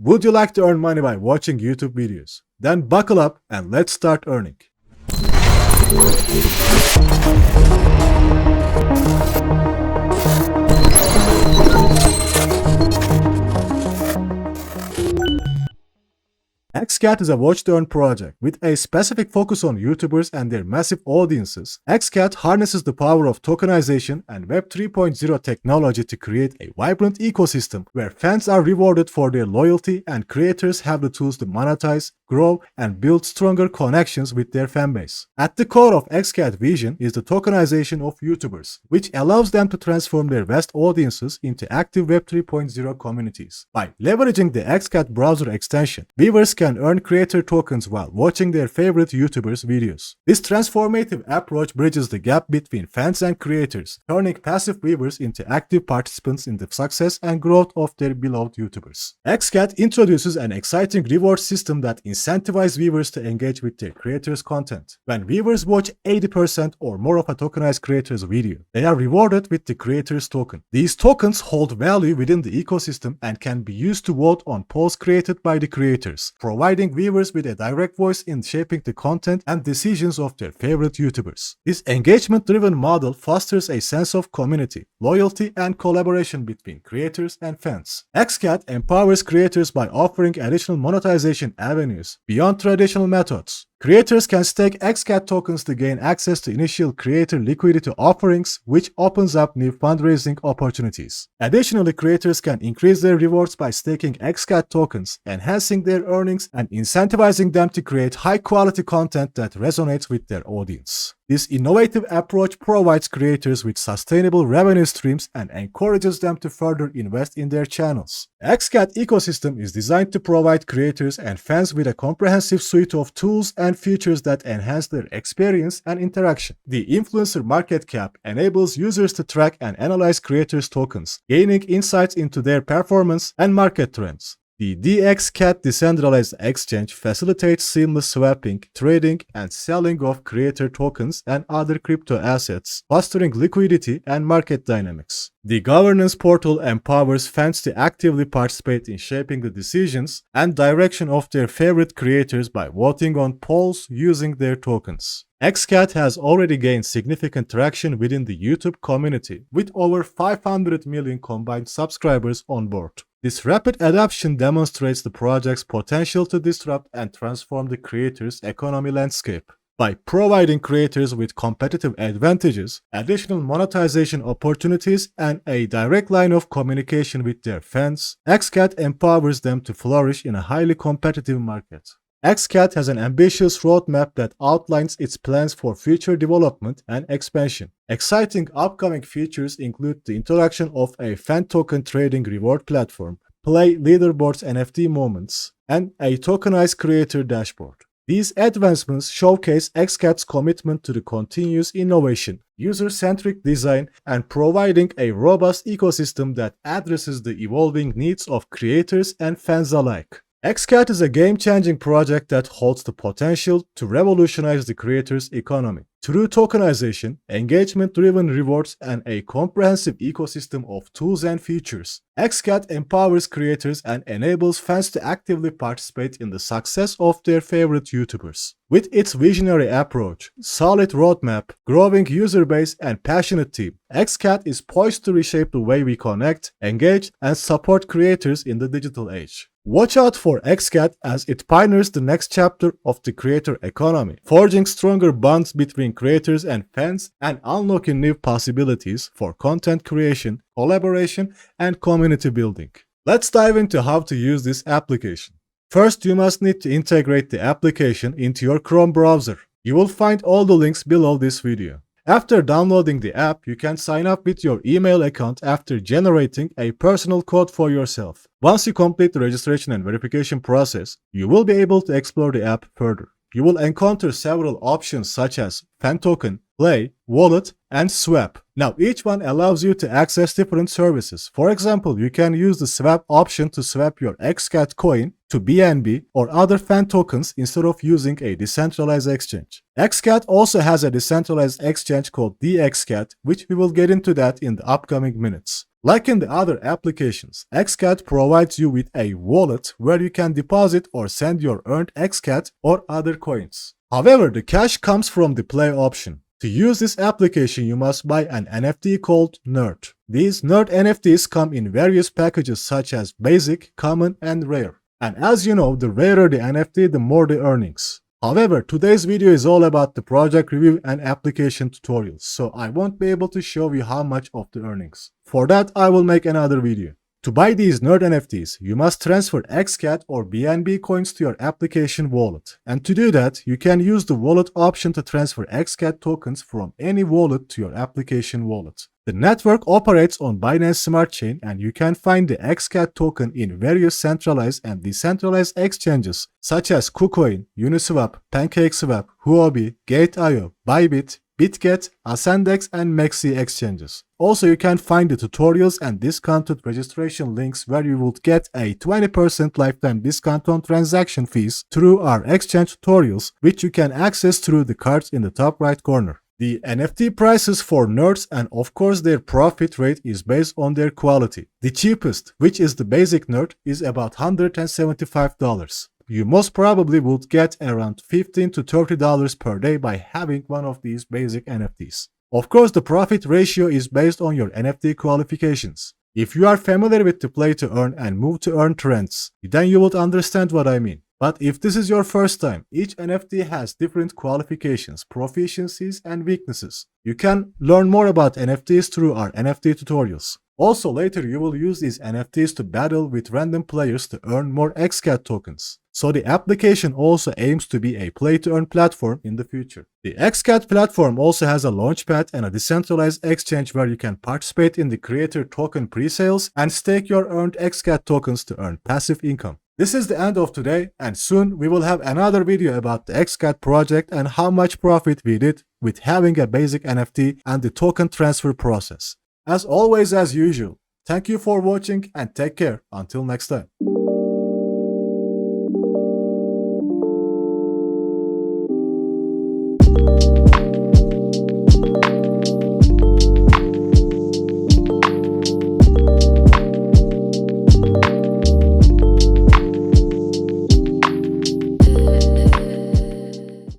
Would you like to earn money by watching YouTube videos? Then buckle up and let's start earning. XCAD is a watch-to-earn project with a specific focus on YouTubers and their massive audiences. XCAD harnesses the power of tokenization and Web 3.0 technology to create a vibrant ecosystem where fans are rewarded for their loyalty and creators have the tools to monetize, grow, and build stronger connections with their fanbase. At the core of XCAD vision is the tokenization of YouTubers, which allows them to transform their vast audiences into active Web 3.0 communities. By leveraging the XCAD browser extension, viewers can earn creator tokens while watching their favorite YouTubers' videos. This transformative approach bridges the gap between fans and creators, turning passive viewers into active participants in the success and growth of their beloved YouTubers. XCAD introduces an exciting reward system that incentivizes viewers to engage with their creators' content. When viewers watch 80% or more of a tokenized creator's video, they are rewarded with the creator's token. These tokens hold value within the ecosystem and can be used to vote on polls created by the creators, providing viewers with a direct voice in shaping the content and decisions of their favorite YouTubers. This engagement-driven model fosters a sense of community, loyalty, and collaboration between creators and fans. XCAD empowers creators by offering additional monetization avenues beyond traditional methods. Creators can stake XCAD tokens to gain access to initial creator liquidity offerings, which opens up new fundraising opportunities. Additionally, creators can increase their rewards by staking XCAD tokens, enhancing their earnings and incentivizing them to create high-quality content that resonates with their audience. This innovative approach provides creators with sustainable revenue streams and encourages them to further invest in their channels. The XCAD ecosystem is designed to provide creators and fans with a comprehensive suite of tools and features that enhance their experience and interaction. The influencer market cap enables users to track and analyze creators' tokens, gaining insights into their performance and market trends. The XCAD decentralized exchange facilitates seamless swapping, trading, and selling of creator tokens and other crypto assets, fostering liquidity and market dynamics. The governance portal empowers fans to actively participate in shaping the decisions and direction of their favorite creators by voting on polls using their tokens. XCAD has already gained significant traction within the YouTube community, with over 500 million combined subscribers on board. This rapid adoption demonstrates the project's potential to disrupt and transform the creators' economy landscape. By providing creators with competitive advantages, additional monetization opportunities, and a direct line of communication with their fans, XCAD empowers them to flourish in a highly competitive market. XCAD has an ambitious roadmap that outlines its plans for future development and expansion. Exciting upcoming features include the introduction of a fan token trading reward platform, play leaderboards NFT moments, and a tokenized creator dashboard. These advancements showcase XCAD's commitment to the continuous innovation, user-centric design, and providing a robust ecosystem that addresses the evolving needs of creators and fans alike. XCAD is a game-changing project that holds the potential to revolutionize the creator's economy. Through tokenization, engagement-driven rewards, and a comprehensive ecosystem of tools and features, XCAD empowers creators and enables fans to actively participate in the success of their favorite YouTubers. With its visionary approach, solid roadmap, growing user base, and passionate team, XCAD is poised to reshape the way we connect, engage, and support creators in the digital age. Watch out for XCAD as it pioneers the next chapter of the creator economy, forging stronger bonds between creators and fans and unlocking new possibilities for content creation, collaboration, and community building. Let's dive into how to use this application. First, you must need to integrate the application into your Chrome browser. You will find all the links below this video. After downloading the app, you can sign up with your email account after generating a personal code for yourself. Once you complete the registration and verification process, you will be able to explore the app further. You will encounter several options such as fan token, play, wallet, and swap. Now, each one allows you to access different services. For example, you can use the swap option to swap your XCAD coin to BNB or other fan tokens instead of using a decentralized exchange. XCAD also has a decentralized exchange called XCAD, which we will get into that in the upcoming minutes. Like in the other applications, XCAD provides you with a wallet where you can deposit or send your earned XCAD or other coins. However, the cash comes from the play option. To use this application, you must buy an NFT called Nerd. These Nerd NFTs come in various packages such as Basic, Common, and Rare. And as you know, the rarer the NFT, the more the earnings. However, today's video is all about the project review and application tutorials, so I won't be able to show you how much of the earnings. For that, I will make another video. To buy these Nerd NFTs, you must transfer XCAD or BNB coins to your application wallet. And to do that, you can use the wallet option to transfer XCAD tokens from any wallet to your application wallet. The network operates on Binance Smart Chain, and you can find the XCAD token in various centralized and decentralized exchanges such as Kucoin, Uniswap, PancakeSwap, Huobi, Gate.io, Bybit, BitGet, Ascendex, and Maxi exchanges. Also, you can find the tutorials and discounted registration links where you would get a 20% lifetime discount on transaction fees through our exchange tutorials, which you can access through the cards in the top right corner. The NFT prices for nerds and of course their profit rate is based on their quality. The cheapest, which is the basic nerd, is about $175. You most probably would get around $15 to $30 per day by having one of these basic NFTs. Of course, the profit ratio is based on your NFT qualifications. If you are familiar with the play to earn and move to earn trends, then you would understand what I mean. But if this is your first time, each NFT has different qualifications, proficiencies, and weaknesses. You can learn more about NFTs through our NFT tutorials. Also, later you will use these NFTs to battle with random players to earn more XCAD tokens. So the application also aims to be a play-to-earn platform in the future. The XCAD platform also has a launchpad and a decentralized exchange where you can participate in the creator token pre-sales and stake your earned XCAD tokens to earn passive income. This is the end of today, and soon we will have another video about the XCAD project and how much profit we did with having a basic NFT and the token transfer process. As always, as usual, thank you for watching and take care until next time.